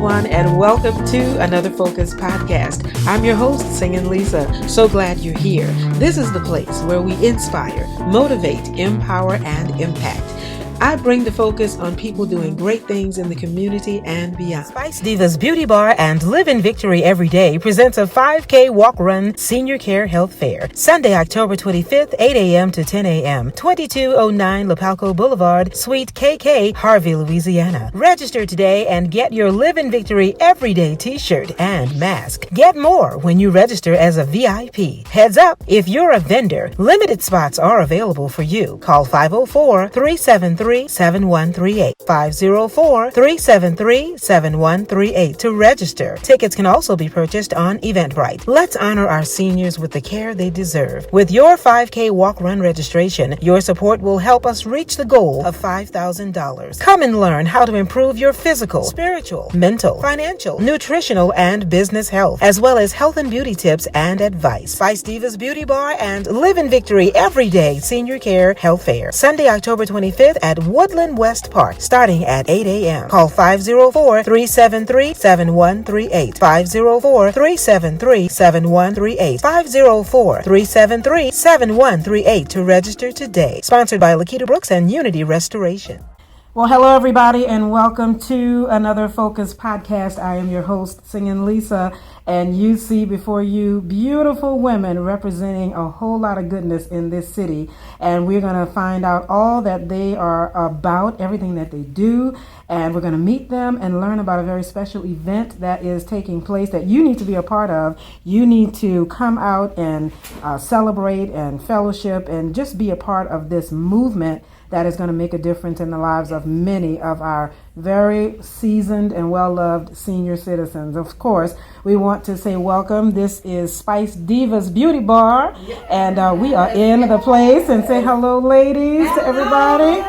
everyone, and welcome to another Focus podcast. I'm your host, Singing Lisa. So glad you're here. This is the place where we inspire, motivate, empower, and impact. I bring the focus on people doing great things in the community and beyond. Spice Divas Beauty Bar and Live in Victory Every Day presents a 5K Walk Run Senior Care Health Fair, Sunday, October 25th, 8 a.m. to 10 a.m., 2209 Lapalco Boulevard, Suite KK, Harvey, Louisiana. Register today and get your Live in Victory Everyday t-shirt and mask. Get more when you register as a VIP. Heads up, if you're a vendor, limited spots are available for you. Call 504-373-7138, 504-373-7138 to register. Tickets can also be purchased on Eventbrite. Let's honor our seniors with the care they deserve. With your 5K Walk Run registration, your support will help us reach the goal of $5,000. Come and learn how to improve your physical, spiritual, mental, financial, nutritional, and business health, as well as health and beauty tips and advice. Spice Divas Beauty Bar and Live in Victory Everyday Senior Care Health Fair, Sunday, October 25th at Woodland West Park, starting at 8 a.m. Call 504-373-7138, 504-373-7138, 504-373-7138 to register today. Sponsored by Laquita Brooks and Unity Restoration. Well, hello, everybody, and welcome to another Focus podcast. I am your host, Singing Lisa, and you see before you beautiful women representing a whole lot of goodness in this city. And we're going to find out all that they are about, everything that they do, and we're going to meet them and learn about a very special event that is taking place that you need to be a part of. You need to come out and celebrate and fellowship and just be a part of this movement that is going to make a difference in the lives of many of our very seasoned and well-loved senior citizens. Of course, we want to say welcome. This is Spice Divas Beauty Bar, and we are in the place, and say hello, ladies, to everybody.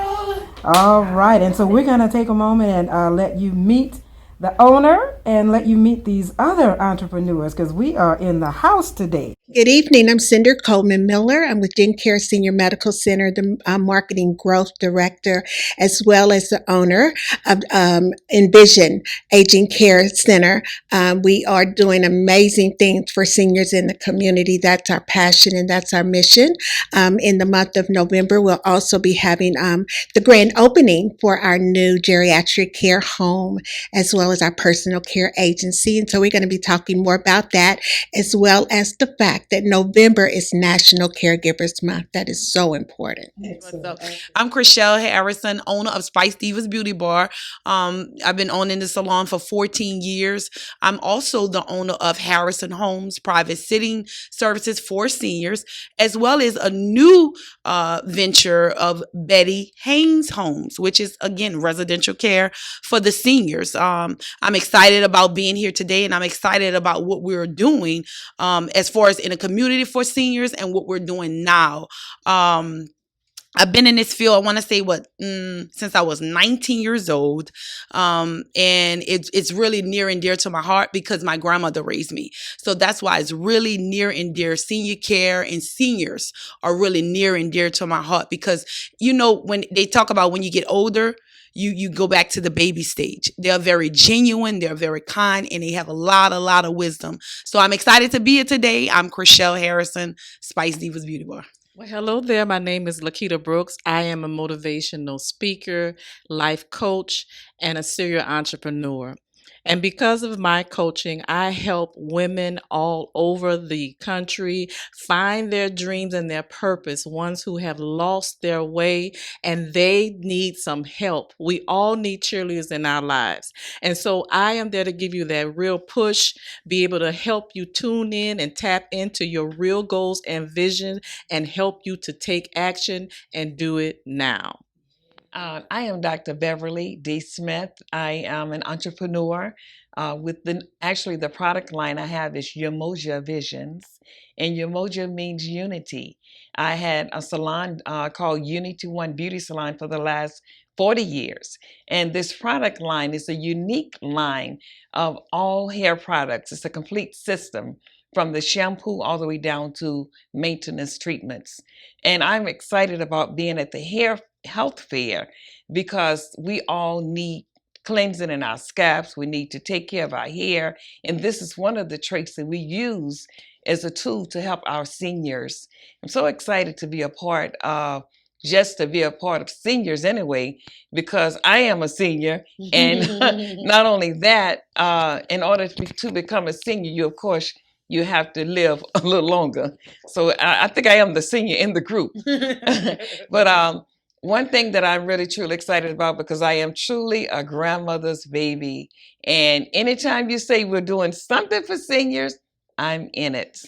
All right, and so we're going to take a moment and let you meet the owner and let you meet these other entrepreneurs, because we are in the house today. Good evening. I'm Sinder, Coleman-Miller. I'm with Care Senior Medical Center, the Marketing Growth Director, as well as the owner of Envision Aging Care Center. We are doing amazing things for seniors in the community. That's our passion and that's our mission. In the month of November, we'll also be having the grand opening for our new geriatric care home, as well as our personal care agency. And so we're going to be talking more about that, as well as the fact that November is National Caregivers Month. That is so important. What's up? I'm Chriselle Harrison, owner of Spice Divas Beauty Bar. I've been owning the salon for 14 years. I'm also the owner of Harrison Homes, private sitting services for seniors, as well as a new venture of Betty Haynes Homes, which is, again, residential care for the seniors. I'm excited about being here today, and I'm excited about what we're doing as far as in a community for seniors and what we're doing now. I've been in this field, I want to say since I was 19 years old. And it's really near and dear to my heart because my grandmother raised me. So that's why it's really near and dear. Senior care and seniors are really near and dear to my heart because, you know, when they talk about when you get older, you go back to the baby stage. They're very genuine, they're very kind, and they have a lot of wisdom. So I'm excited to be here today. I'm Chriselle Harrison, Spice Divas Beauty Bar. Well, hello there. My name is Laquita Brooks. I am a motivational speaker, life coach, and a serial entrepreneur. And because of my coaching, I help women all over the country find their dreams and their purpose, ones who have lost their way and they need some help. We all need cheerleaders in our lives. And so I am there to give you that real push, be able to help you tune in and tap into your real goals and vision and help you to take action and do it now. I am Dr. Beverly D Smith. I am an entrepreneur. The product line I have is umoja.Visions, and umoja means unity. I had a salon called Unity One Beauty Salon for the last 40 years, and this product line is a unique line of all hair products. It's a complete system from the shampoo all the way down to maintenance treatments. And I'm excited about being at the hair health fair because we all need cleansing in our scalps. We need to take care of our hair. And this is one of the traits that we use as a tool to help our seniors. I'm so excited to be a part of just to be a part of seniors anyway, because I am a senior. And not only that, in order to become a senior, you, of course, you have to live a little longer. So I think I am the senior in the group. But one thing that I'm really truly excited about, because I am truly a grandmother's baby. And anytime you say we're doing something for seniors, I'm in it.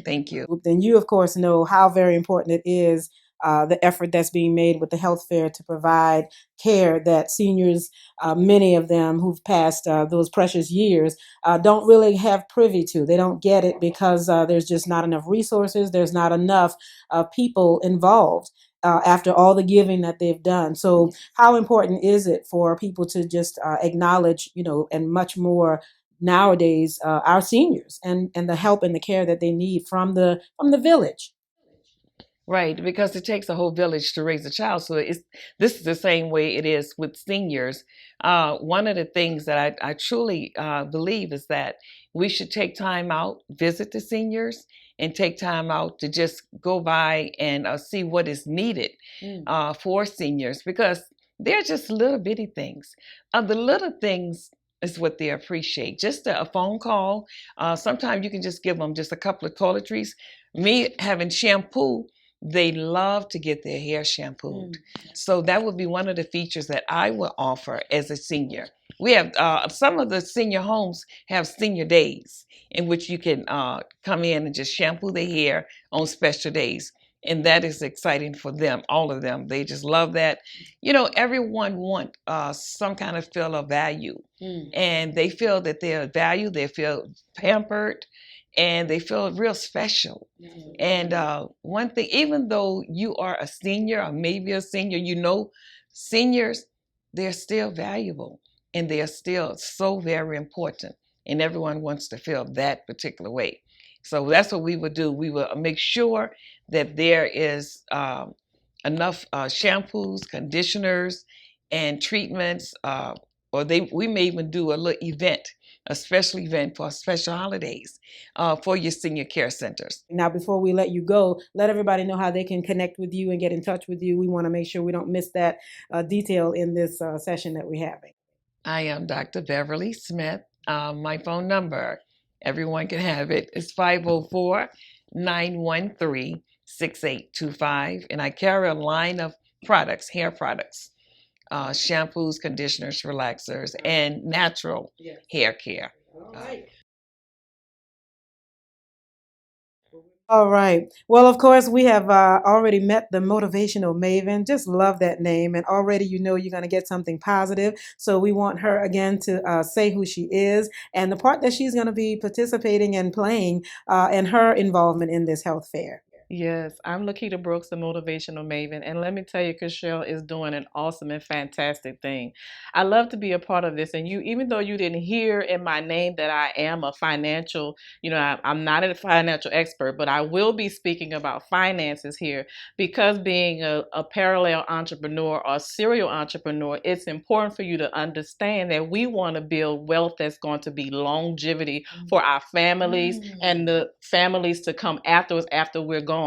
Thank you. Then you, of course, know how very important it is, the effort that's being made with the health fair to provide care that seniors, many of them who've passed those precious years, don't really have privy to. They don't get it because there's just not enough resources. There's not enough people involved. After all the giving that they've done. So how important is it for people to just acknowledge, and much more nowadays, our seniors and the help and the care that they need from the village? Right, because it takes a whole village to raise a child. So this is the same way it is with seniors. One of the things that I truly believe is that we should take time out, visit the seniors, and take time out to just go by and see what is needed for seniors, because they're just little bitty things. The little things is what they appreciate. Just a phone call. Sometimes you can just give them just a couple of toiletries. Me having shampoo, they love to get their hair shampooed. So that would be one of the features that I will offer as a senior. We have some of the senior homes have senior days in which you can come in and just shampoo their hair on special days. And that is exciting for them, all of them. They just love that. Everyone wants some kind of feel of value. And they feel that they're valued, they feel pampered, and they feel real special. And one thing, even though you are a senior or maybe a senior, seniors, they're still valuable and they are still so very important. And everyone wants to feel that particular way. So that's what we would do. We will make sure that there is enough shampoos, conditioners, and treatments, we may even do a little event, a special event for special holidays for your senior care centers. Now, before we let you go, let everybody know how they can connect with you and get in touch with you. We want to make sure we don't miss that detail in this session that we're having. I am Dr. Beverly Smith. My phone number, everyone can have it, is 504-913-6825. And I carry a line of products, hair products, shampoos, conditioners, relaxers, and natural hair care. All right. All right. Well, of course, we have already met the Motivational Maven. Just love that name. And already you're going to get something positive. So we want her again to say who she is and the part that she's going to be participating and playing and her involvement in this health fair. Yes, I'm Laquita Brooks, the Motivational Maven, and let me tell you, Chriselle is doing an awesome and fantastic thing. I love to be a part of this, and even though you didn't hear in my name that I am a financial, I'm not a financial expert, but I will be speaking about finances here, because being a parallel entrepreneur or serial entrepreneur, it's important for you to understand that we want to build wealth that's going to be longevity for our families and the families to come after us after we're gone.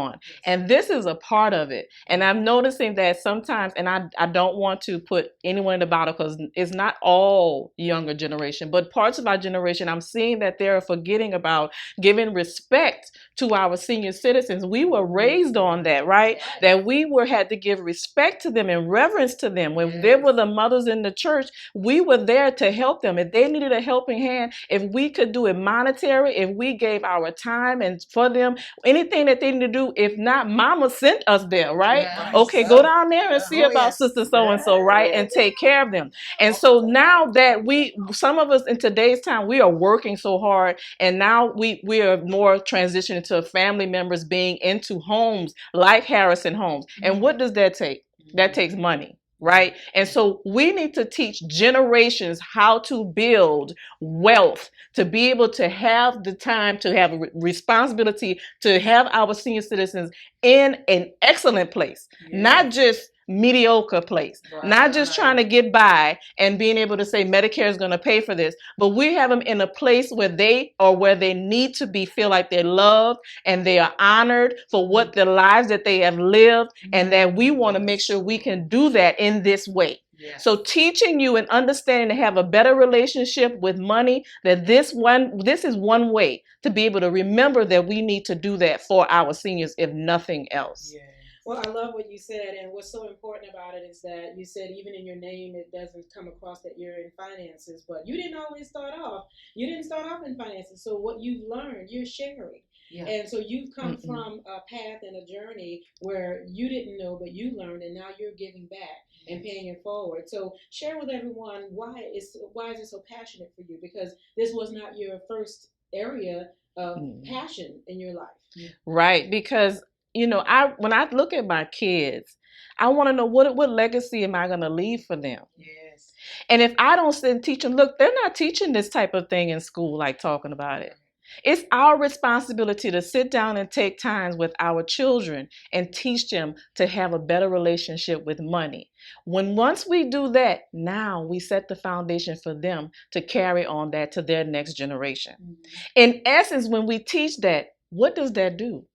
And this is a part of it. And I'm noticing that sometimes, and I don't want to put anyone in the bottle because it's not all younger generation, but parts of our generation, I'm seeing that they're forgetting about giving respect to our senior citizens. We were raised on that, right? That we had to give respect to them and reverence to them. When they were the mothers in the church, we were there to help them. If they needed a helping hand, if we could do it monetary, if we gave our time and for them, anything that they need to do, if not, mama sent us there, right? Okay, go down there and see about sister so-and-so, right? And take care of them. And so now that some of us in today's time, we are working so hard, and now we are more transitioning to family members being into homes like Harrison Homes. And what does that take? That takes money. Right? And so we need to teach generations how to build wealth, to be able to have the time, to have responsibility, to have our senior citizens in an excellent place, not just mediocre place, not just trying to get by and being able to say Medicare is going to pay for this, but we have them in a place where they are where they need to be, feel like they're loved and they are honored for what the lives that they have lived, and that we want to make sure we can do that in this way. So teaching you and understanding to have a better relationship with money, that this is one way to be able to remember that we need to do that for our seniors, if nothing else. Yeah. Well, I love what you said, and what's so important about it is that you said even in your name it doesn't come across that you're in finances, but you didn't always start off. You didn't start off in finances, so what you've learned, you're sharing. Yeah. And so you've come from a path and a journey where you didn't know, but you learned, and now you're giving back and paying it forward. So share with everyone why is it so passionate for you? Because this was not your first area of passion in your life. Right, because when I look at my kids, I want to know what legacy am I going to leave for them? Yes. And if I don't sit and teach them, look, they're not teaching this type of thing in school, like talking about it. It's our responsibility to sit down and take times with our children and teach them to have a better relationship with money. Once we do that, now we set the foundation for them to carry on that to their next generation. In essence, when we teach that, what does that do?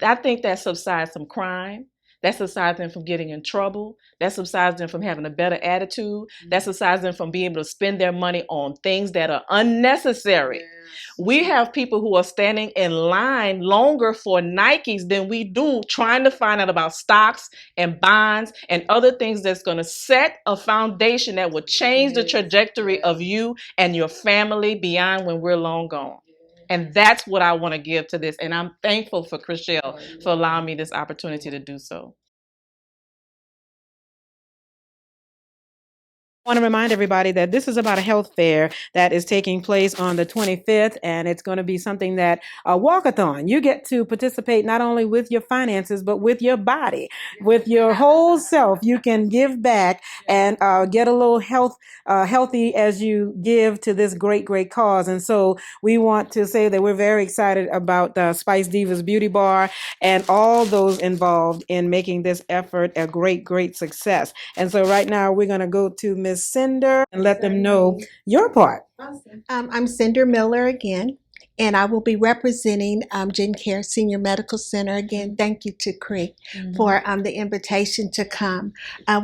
I think that subsides some crime. That subsides them from getting in trouble. That subsides them from having a better attitude. That subsides them from being able to spend their money on things that are unnecessary. Yes. We have people who are standing in line longer for Nikes than we do trying to find out about stocks and bonds and other things that's going to set a foundation that will change the trajectory of you and your family beyond when we're long gone. And that's what I want to give to this. And I'm thankful for Chriselle for allowing me this opportunity to do so. I want to remind everybody that this is about a health fair that is taking place on the 25th, and it's going to be something that a walkathon. You get to participate not only with your finances, but with your body, with your whole self. You can give back and get a little healthy as you give to this great, great cause. And so we want to say that we're very excited about Spice Divas Beauty Bar and all those involved in making this effort a great, great success. And so right now we're going to go to Ms. Sinder and let them know your part. Awesome. I'm Sinder Miller again, and I will be representing GenCare Senior Medical Center. Again, thank you to Cree for the invitation to come.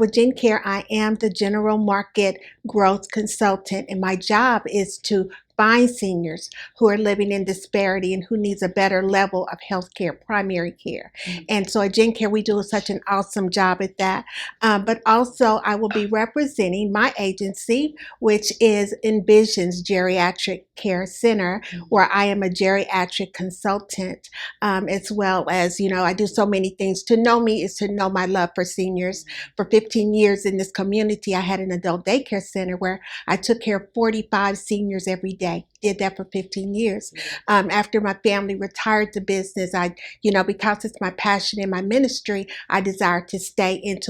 With GenCare, I am the General Market Growth Consultant, and my job is to find seniors who are living in disparity and who needs a better level of health care, primary care. And so at GenCare, we do such an awesome job at that. But also, I will be representing my agency, which is Envisions Geriatric Care Center, where I am a geriatric consultant, as well as, I do so many things. To know me is to know my love for seniors. For 15 years in this community, I had an adult daycare center where I took care of 45 seniors every day. Did that for 15 years. After my family retired the business, because it's my passion in my ministry, I desire to stay in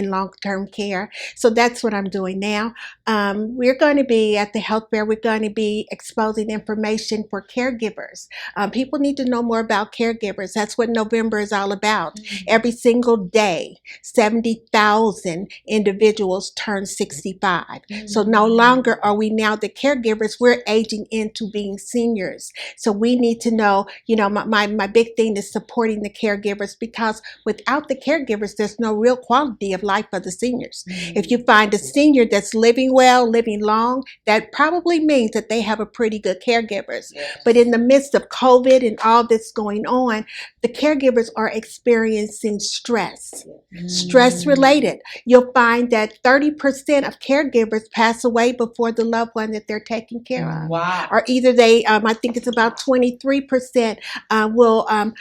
long-term care. So that's what I'm doing now. We're going to be at the health fair. We're going to be exposing information for caregivers. People need to know more about caregivers. That's what November is all about. Every single day, 70,000 individuals turn 65. So no longer are we now the caregivers. We're aging into being seniors. So we need to know, my big thing is supporting the caregivers, because without the caregivers, there's no real quality of life for the seniors. If you find a senior that's living well, living long, that probably means that they have a pretty good caregivers. But in the midst of COVID and all that's going on, the caregivers are experiencing stress related. You'll find that 30% of caregivers pass away before the loved one that they're taking care of. Wow. Or either they, I think it's about 23% will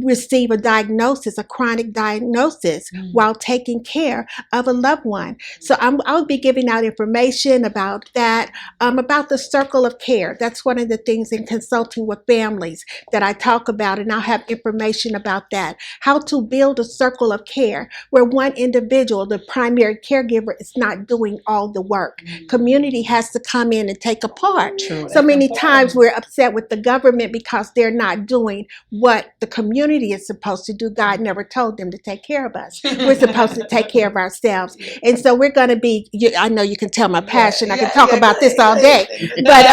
receive a diagnosis, a chronic diagnosis, while taking care of a loved one. So I'll be giving out information about that, about the circle of care. That's one of the things in consulting with families that I talk about, and I'll have information about that. How to build a circle of care where one individual, the primary caregiver, is not doing all the work. Community has to come in and take a part. So many times we're upset with the government because they're not doing what the community is supposed to do. God never told them to take care of us. We're supposed to take care of ourselves. And so we're going to be, I know you can tell my passion. I can talk about this all day, but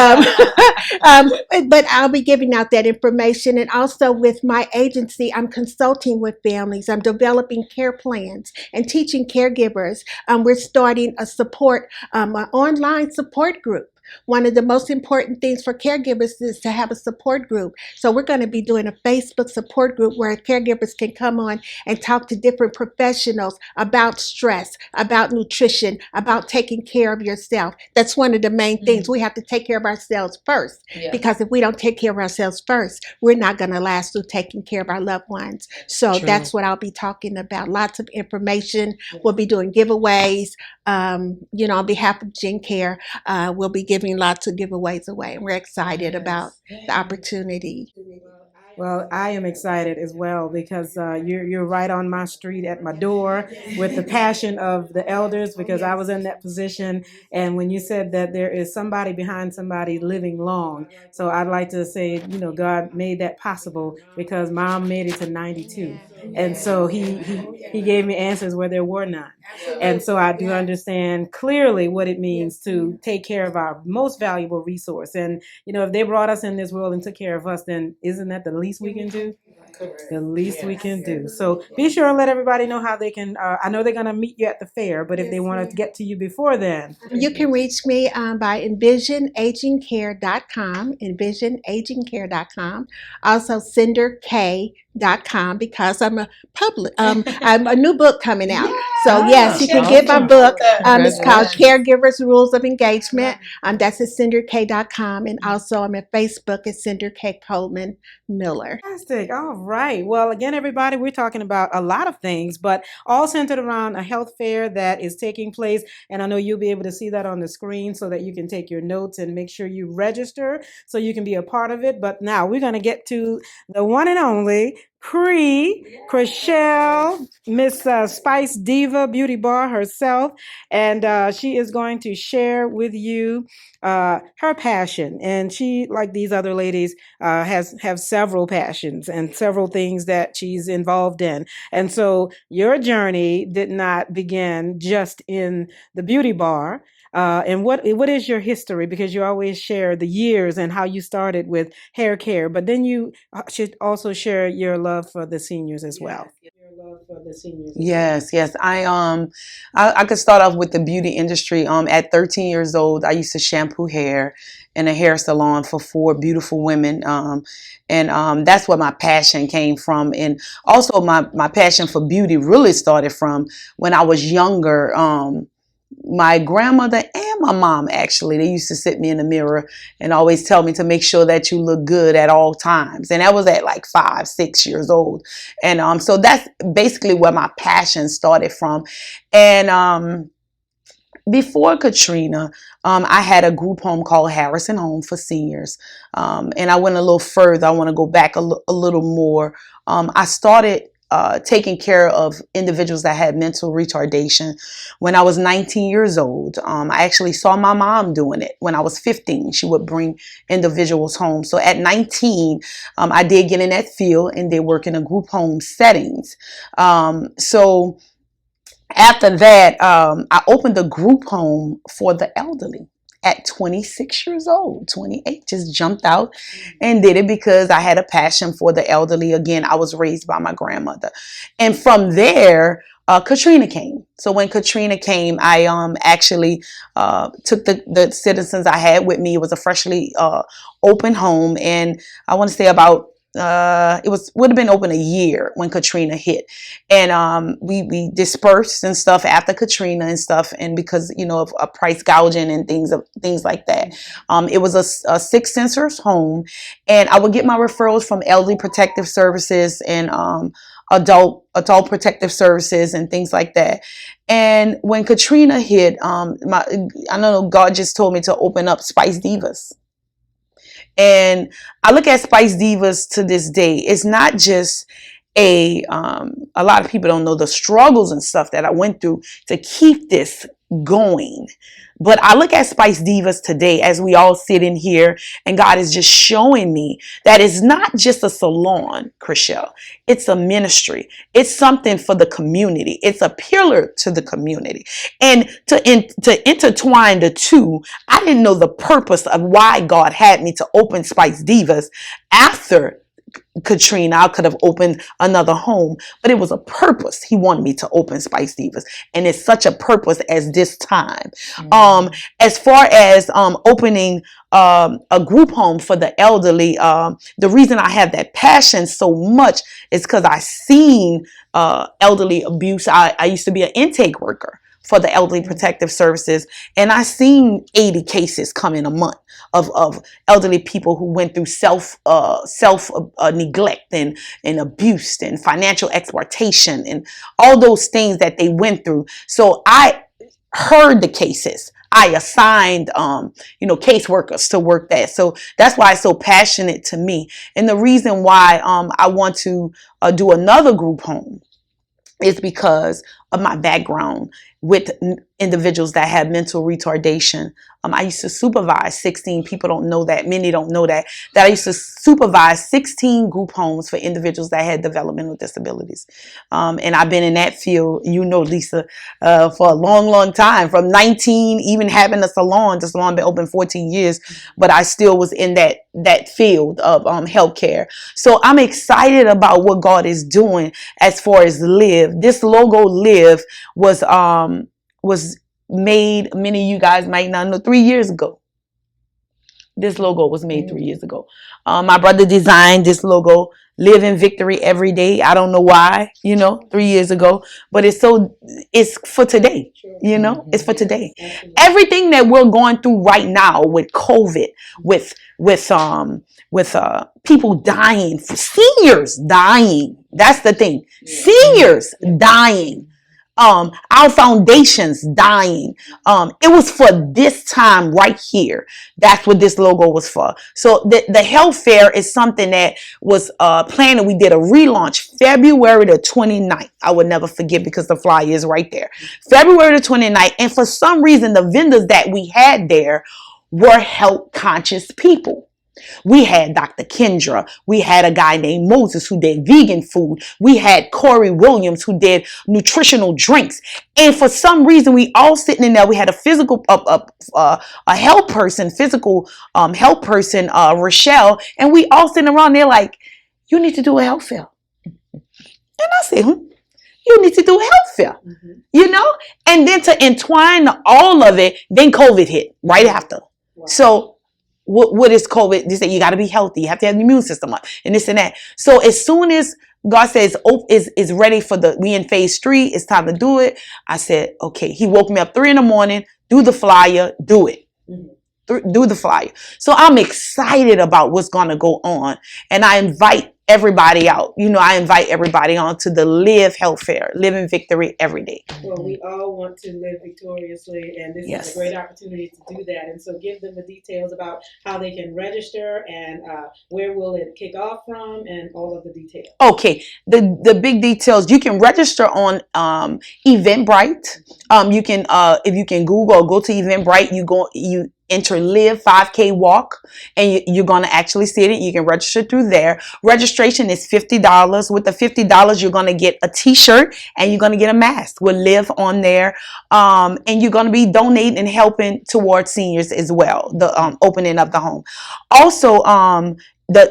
I'll be giving out that information. And also with my agency, I'm consulting with families. I'm developing care plans and teaching caregivers. We're starting a support, an online support group. One of the most important things for caregivers is to have a support group. So we're going to be doing a Facebook support group where caregivers can come on and talk to different professionals about stress, about nutrition, about taking care of yourself. That's one of the main things. We have to take care of ourselves first, because if we don't take care of ourselves first, we're not going to last through taking care of our loved ones. So that's what I'll be talking about. Lots of information. We'll be doing giveaways. On behalf of Gen Care, we'll be giving lots of giveaways away, and we're excited about the opportunity. Well, I am excited as well because you're right on my street at my door with the passion of the elders, because I was in that position. And when you said that there is somebody behind somebody living long, so I'd like to say, God made that possible because Mom made it to 92, and so he gave me answers where there were none. And so I do understand clearly what it means to take care of our most valuable resource. And if they brought us in this world and took care of us, then isn't that the least we can do? The least we can do. So be sure and let everybody know how they can. I know they're going to meet you at the fair, but if they want to get to you before then, you can reach me by envisionagingcare.com, envisionagingcare.com. Also, SinderK.com, because I'm a new book coming out. So yes, you can get my book. It's called Caregivers Rules of Engagement. That's at SinderK.com, and also I'm at Facebook at SinderK Coleman-Miller. Fantastic. All right. Well, again, everybody, we're talking about a lot of things, but all centered around a health fair that is taking place. And I know you'll be able to see that on the screen so that you can take your notes and make sure you register so you can be a part of it. But now we're going to get to the one and only Chriselle, Miss Spice Diva Beauty Bar herself, and she is going to share with you her passion. And she, like these other ladies, have several passions and several things that she's involved in. And so your journey did not begin just in the beauty bar. And what is your history? Because you always share the years and how you started with hair care, but then you should also share your love for the seniors as well. Yes. I could start off with the beauty industry. At 13 years old, I used to shampoo hair in a hair salon for 4 beautiful women. And that's where my passion came from. And also my passion for beauty really started from when I was younger. My grandmother and my mom, actually, they used to sit me in the mirror and always tell me to make sure that you look good at all times. And that was at like 5, 6 years old. And so that's basically where my passion started from. And before Katrina, I had a group home called Harrison Home for seniors. And I went a little further. I want to go back a little more. I started taking care of individuals that had mental retardation when I was 19 years old. I actually saw my mom doing it when I was 15. She would bring individuals home. So at 19, I did get in that field and did work in a group home settings. So after that, I opened a group home for the elderly. At 26 years old, 28, just jumped out and did it because I had a passion for the elderly. Again, I was raised by my grandmother. And from there, Katrina came. So when Katrina came, I actually took the citizens I had with me. It was a freshly open home. And I want to say about would have been open a year when Katrina hit, and we dispersed and stuff after Katrina and stuff, and because of a price gouging and things like that, it was a 6 sensors home, and I would get my referrals from Elderly Protective Services and adult protective services and things like that. And when Katrina hit, I don't know, God just told me to open up Spice Divas. And I look at Spice Divas to this day. It's not just a lot of people don't know the struggles and stuff that I went through to keep this going. But I look at Spice Divas today as we all sit in here, and God is just showing me that it's not just a salon, Chriselle. It's a ministry. It's something for the community. It's a pillar to the community. And to intertwine the two, I didn't know the purpose of why God had me to open Spice Divas after Katrina. I could have opened another home, but it was a purpose. He wanted me to open Spice Divas, and it's such a purpose as this time. As far as opening a group home for the elderly, the reason I have that passion so much is because I seen elderly abuse. I used to be an intake worker for the Elderly Protective Services, and I seen 80 cases come in a month of elderly people who went through self neglect and abuse and financial exploitation and all those things that they went through. So I heard the cases. I assigned, caseworkers to work that. So that's why it's so passionate to me. And the reason why I want to do another group home is because of my background with individuals that have mental retardation. I used to supervise 16, people don't know that, many don't know that I used to supervise 16 group homes for individuals that had developmental disabilities. And I've been in that field, Lisa, for a long, long time, from 19, even having the salon been open 14 years, but I still was in that field of healthcare. So I'm excited about what God is doing as far as Live. This logo Live was made, many of you guys might not know, 3 years ago. This logo was made 3 years ago. My brother designed this logo, Live in Victory Every Day. I don't know why, 3 years ago, but it's for today, it's for today. Everything that we're going through right now with COVID, with people dying, seniors dying. That's the thing. Seniors dying. Our foundations dying. It was for this time right here. That's what this logo was for. So the health fair is something that was planned. We did a relaunch February the 29th. I would never forget because the flyer is right there. February the 29th. And for some reason, the vendors that we had there were health conscious people. We had Dr. Kendra. We had a guy named Moses who did vegan food. We had Corey Williams who did nutritional drinks. And for some reason, we all sitting in there. We had a physical, a health person, health person, Rochelle, and we all sitting around there like, you need to do a health fair. And I said, you need to do a health fair, And then to entwine all of it, then COVID hit right after. Wow. So what is COVID? They say you got to be healthy. You have to have the immune system up and this and that. So as soon as God says is ready for we in phase 3, it's time to do it. I said, okay. He woke me up 3 a.m, do the flyer, do it. Do the flyer. So I'm excited about what's going to go on. And I invite everybody out. I invite everybody on to the Live Health Fair, Live in Victory Every Day. Well, we all want to live victoriously, and this is a great opportunity to do that. And so give them the details about how they can register and where will it kick off from and all of the details. Okay. The big details, you can register on Eventbrite. You can, if you can Google or go to Eventbrite, you enter Live 5K Walk, and you're going to actually see it. You can register through there. Registration is $50. With the $50, you're going to get a t-shirt and you're going to get a mask with Live on there. And you're going to be donating and helping towards seniors as well, the opening of the home. Also,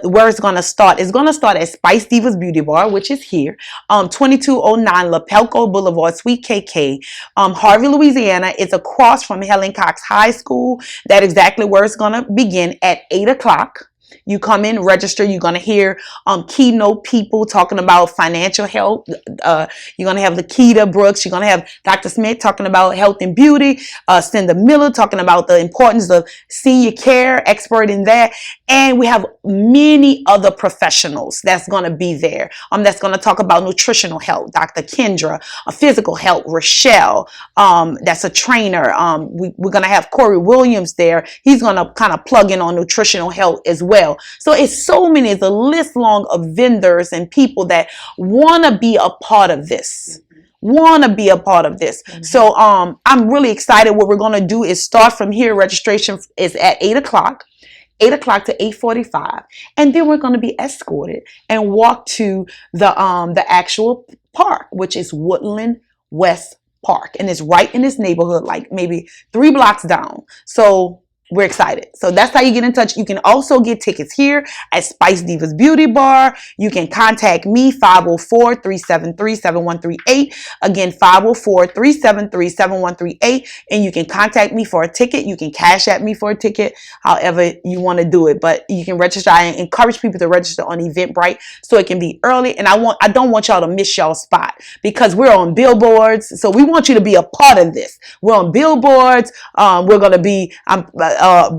where it's going to start is going to start at Spice Divas Beauty Bar, which is here, 2209 Lapelco Boulevard, Suite KK, Harvey, Louisiana. It's across from Helen Cox High School. That's exactly where it's going to begin at 8 o'clock. You come in, register. You're going to hear keynote people talking about financial health. You're going to have Laquita Brooks. You're going to have Dr. Smith talking about health and beauty. Sinder Miller talking about the importance of senior care, expert in that. And we have many other professionals that's going to be there. That's going to talk about nutritional health. Dr. Kendra, physical health, Rochelle, that's a trainer. We're going to have Corey Williams there. He's going to kind of plug in on nutritional health as well. So it's so many, it's a list long of vendors and people that want to be a part of this. want to be a part of this. So I'm really excited. What we're going to do is start from here. Registration is at 8 o'clock. 8 o'clock to 8:45, and then we're going to be escorted and walk to the actual park, which is Woodland West Park, and it's right in this neighborhood, like maybe 3 blocks down. So we're excited. So that's how you get in touch. You can also get tickets here at Spice Divas Beauty Bar. You can contact me, 504-373-7138. Again, 504-373-7138. And you can contact me for a ticket. You can cash at me for a ticket, however you want to do it. But you can register. I encourage people to register on Eventbrite so it can be early. And I don't want y'all to miss y'all spot, because we're on billboards. So we want you to be a part of this. We're on billboards. We're going to be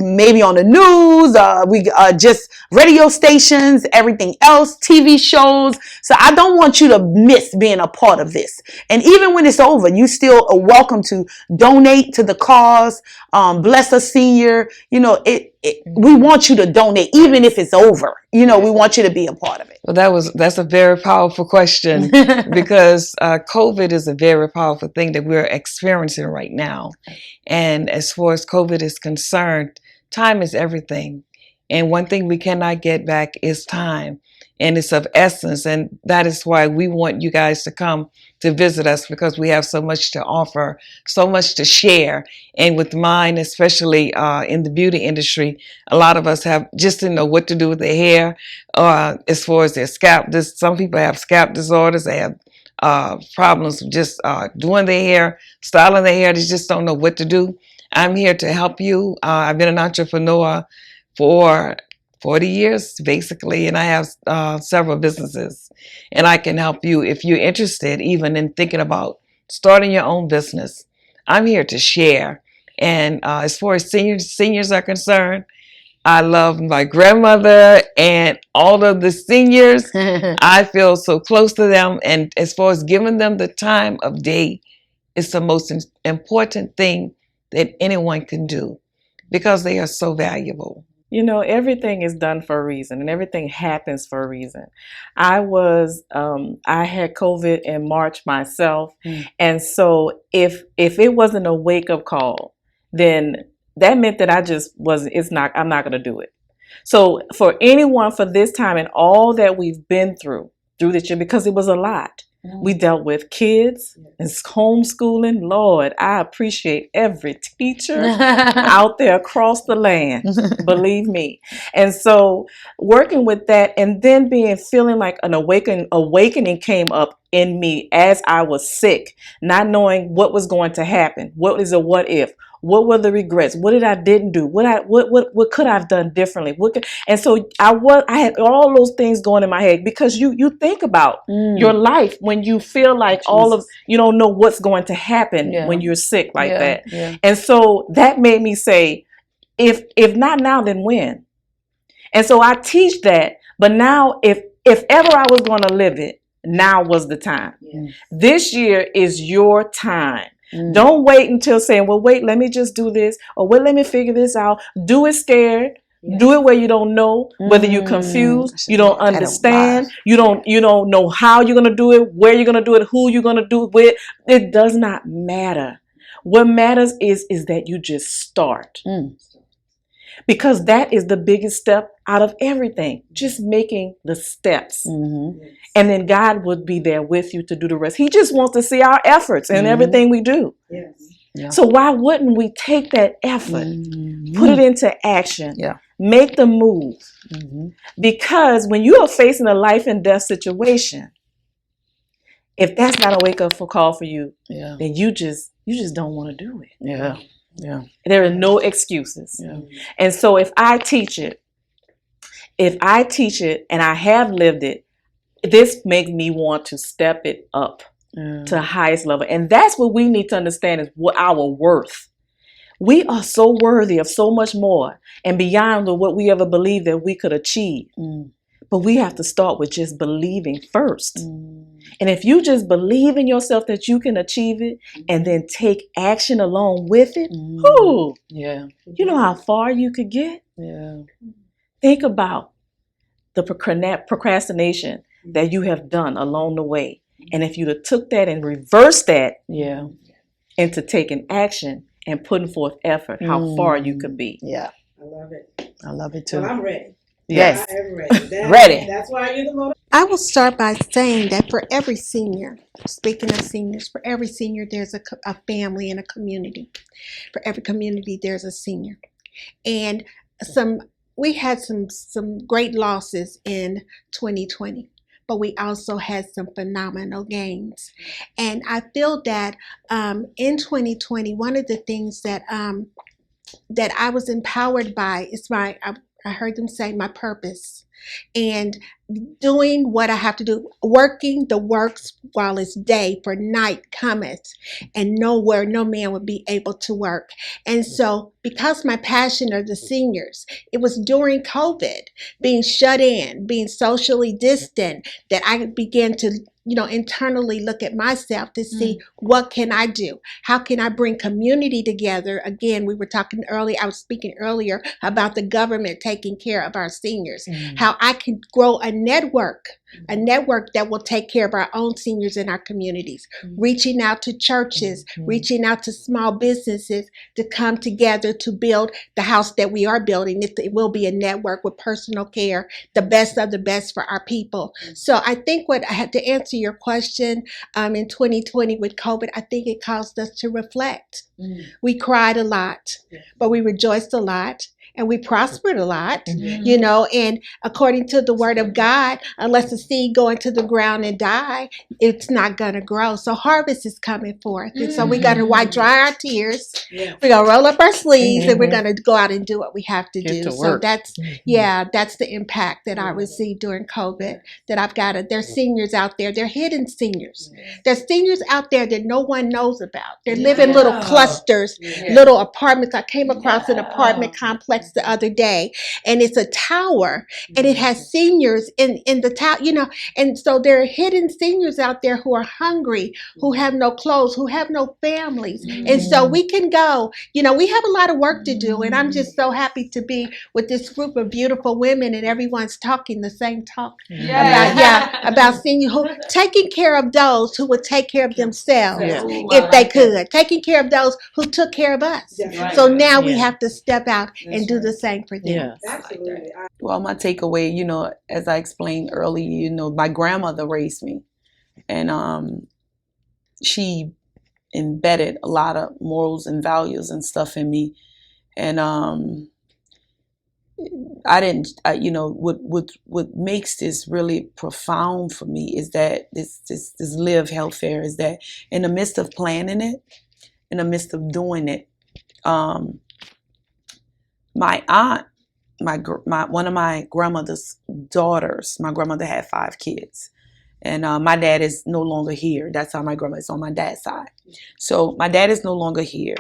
maybe on the news, we just radio stations, everything else, TV shows. So I don't want you to miss being a part of this. And even when it's over, you still are welcome to donate to the cause. Bless a senior. You know, we want you to donate, even if it's over. You know, we want you to be a part of it. Well, that's a very powerful question, because COVID is a very powerful thing that we're experiencing right now. And as far as COVID is concerned, time is everything. And one thing we cannot get back is time. And it's of essence. And that is why we want you guys to come to visit us, because we have so much to offer, so much to share. And with mine, especially in the beauty industry, a lot of us just didn't know what to do with their hair, as far as their scalp. Some people have scalp disorders. They have problems with just doing their hair, styling their hair. They just don't know what to do. I'm here to help you. I've been an entrepreneur for 40 years, basically, and I have several businesses. And I can help you if you're interested, even in thinking about starting your own business. I'm here to share. And as far as seniors are concerned, I love my grandmother and all of the seniors. I feel so close to them. And as far as giving them the time of day, it's the most important thing that anyone can do, because they are so valuable. You know, everything is done for a reason, and everything happens for a reason. I had COVID in March myself. And so if it wasn't a wake-up call, then that meant that I'm not going to do it. So for anyone, for this time and all that we've been through this year, because it was a lot. We dealt with kids and homeschooling. Lord, I appreciate every teacher out there across the land, believe me. And so working with that, and then feeling like an awakening came up in me as I was sick, not knowing what was going to happen. What is a what if? What were the regrets? What didn't do? What could I have done differently? And so I had all those things going in my head, because you think about your life when you feel like you don't know what's going to happen when you're sick like that. Yeah. And so that made me say, if not now, then when? And so I teach that, but now if ever I was going to live it, now was the time. Yes. This year is your time. Don't wait until saying, well, wait, let me just do this, or wait, let me figure this out. Do it scared. Yeah. Do it where you don't know, whether you're confused, you don't understand, you don't know how you're going to do it, where you're going to do it, who you're going to do it with. It does not matter. What matters is that you just start. Because that is the biggest step out of everything. Just making the steps. And then God would be there with you to do the rest. He just wants to see our efforts in everything we do. Yes. Yeah. So why wouldn't we take that effort, put it into action, make the move? Because when you are facing a life and death situation, if that's not a wake-up call for you, then you just don't want to do it. Yeah. Yeah. There are no excuses. Yeah. And so if I teach it and I have lived it, this makes me want to step it up to the highest level. And that's what we need to understand, is what our worth. We are so worthy of so much more and beyond what we ever believed that we could achieve. But we have to start with just believing first. And if you just believe in yourself that you can achieve it, and then take action along with it, you know how far you could get? Yeah. Think about the procrastination that you have done along the way. And if you'd have took that and reversed that Yeah. into taking action and putting forth effort, how far you could be. Yeah. I love it. I love it too. Well, I'm ready. Yes. I am ready. Ready. That's why you're the motivator. I will start by saying that for every senior, speaking of seniors, for every senior, there's a family and a community. For every community, there's a senior. And we had some great losses in 2020, but we also had some phenomenal gains. And I feel that in 2020, one of the things that I was empowered by is I heard them say my purpose, and doing what I have to do, working the works while it's day, for night cometh, and nowhere no man would be able to work. And so, because my passion are the seniors, it was during COVID, being shut in, being socially distant, that I began to internally look at myself to see what can I do? How can I bring community together? Again, I was speaking earlier about the government taking care of our seniors, how I can grow a network that will take care of our own seniors in our communities, reaching out to churches, reaching out to small businesses to come together to build the house that we are building. It will be a network with personal care, the best of the best for our people. So I think what I had to answer your question in 2020 with COVID, I think it caused us to reflect. We cried a lot, but we rejoiced a lot. And we prospered a lot, and according to the word of God, unless the seed go into the ground and die, it's not going to grow. So harvest is coming forth. And so we got to dry our tears. Yeah. We're going to roll up our sleeves and we're going to go out and do what we have to do. So that's the impact that I received during COVID, that I've got there's seniors out there. They're hidden seniors. There's seniors out there that no one knows about. They live in little clusters, little apartments. I came across an apartment complex the other day, and it's a tower, and it has seniors in the tower, and so there are hidden seniors out there who are hungry, who have no clothes, who have no families. And so we can go, we have a lot of work to do, and I'm just so happy to be with this group of beautiful women, and everyone's talking the same talk about senior, who taking care of those who would take care of themselves if they could, taking care of those who took care of us. So now we have to step out and do the same for them. Absolutely. Well, my takeaway, as I explained earlier, my grandmother raised me, and she embedded a lot of morals and values and stuff in me. And what makes this really profound for me is that this live health fair is that in the midst of planning it, in the midst of doing it, my aunt, one of my grandmother's daughters, my grandmother had 5 kids, and my dad is no longer here. That's how my grandma is on my dad's side. So my dad is no longer here,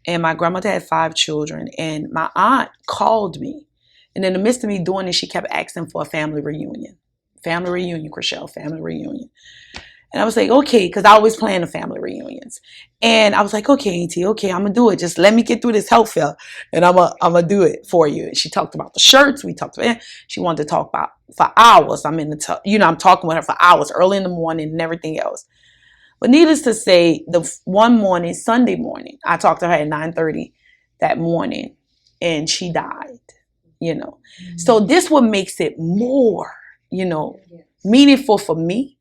and my grandmother had 5 children, and my aunt called me, and in the midst of me doing this, she kept asking for a family reunion, Chriselle, family reunion. And I was like, okay, because I always plan the family reunions. And I was like, okay, Auntie, okay, I'm going to do it. Just let me get through this health fair, and I'm going to do it for you. And she talked about the shirts. She wanted to talk about for hours. I'm talking with her for hours, early in the morning and everything else. But needless to say, the one morning, Sunday morning, I talked to her at 9:30 that morning, and she died, So this what makes it more, meaningful for me.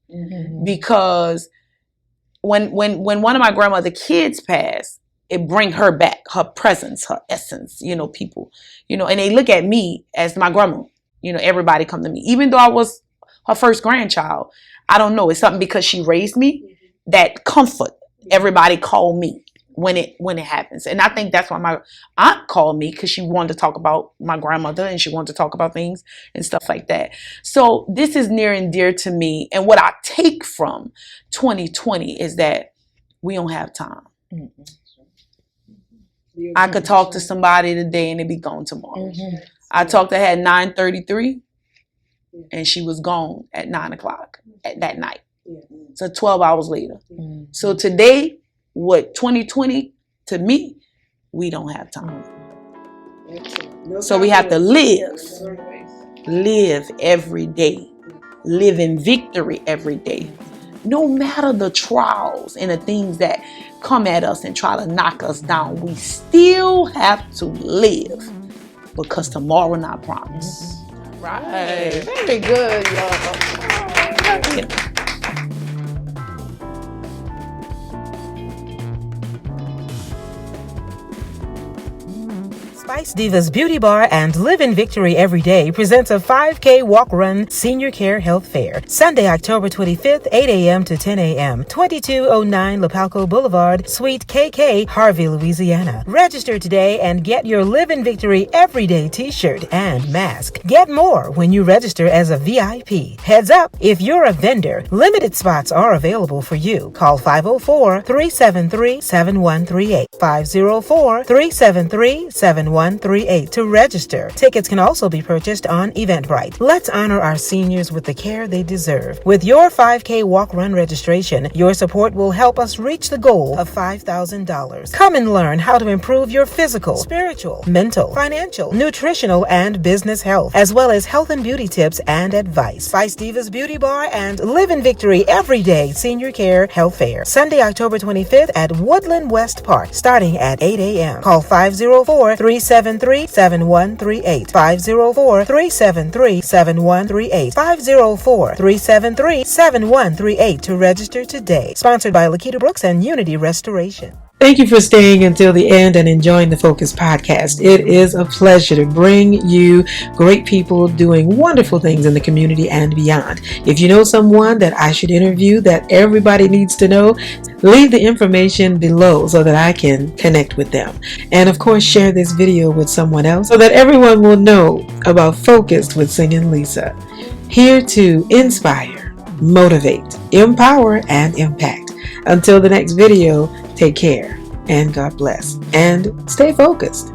Because when one of my grandmother's kids passed, it bring her back, her presence, her essence, people, and they look at me as my grandma, everybody come to me, even though I was her first grandchild. I don't know, it's something because she raised me, that comfort, everybody call me when it happens. And I think that's why my aunt called me, because she wanted to talk about my grandmother, and she wanted to talk about things and stuff like that. So this is near and dear to me. And what I take from 2020 is that we don't have time. I could talk to somebody today and it'd be gone tomorrow. I talked to her at 9:33 and she was gone at 9:00 at that night. So 12 hours later. So today, what 2020 to me, we don't have time. So we have to live every day, live in victory every day, no matter the trials and the things that come at us and try to knock us down, we still have to live because tomorrow not promised. Right. Very good, y'all. Spice Divas Beauty Bar and Live in Victory Every Day presents a 5K Walk Run Senior Care Health Fair. Sunday, October 25th, 8 a.m. to 10 a.m. 2209 Lapalco Boulevard, Suite KK, Harvey, Louisiana. Register today and get your Live in Victory Everyday t-shirt and mask. Get more when you register as a VIP. Heads up, if you're a vendor, limited spots are available for you. Call 504-373-7138. 504-373-7138 to register. Tickets can also be purchased on Eventbrite. Let's honor our seniors with the care they deserve. With your 5K Walk Run registration, your support will help us reach the goal of $5,000. Come and learn how to improve your physical, spiritual, mental, financial, nutritional, and business health, as well as health and beauty tips and advice. Spice Divas Beauty Bar and Live in Victory Everyday Senior Care Health Fair. Sunday, October 25th at Woodland West Park, starting at 8 a.m. Call 504-373-7138. 504-373-7138. 504-373-7138 to register today. Sponsored by Laquita Brooks and Unity Restoration. Thank you for staying until the end and enjoying the Focus podcast. It is a pleasure to bring you great people doing wonderful things in the community and beyond. If you know someone that I should interview that everybody needs to know, leave the information below so that I can connect with them. And of course, share this video with someone else so that everyone will know about Focused with Singing Lisa. Here to inspire, motivate, empower, and impact. Until the next video, take care and God bless and stay focused.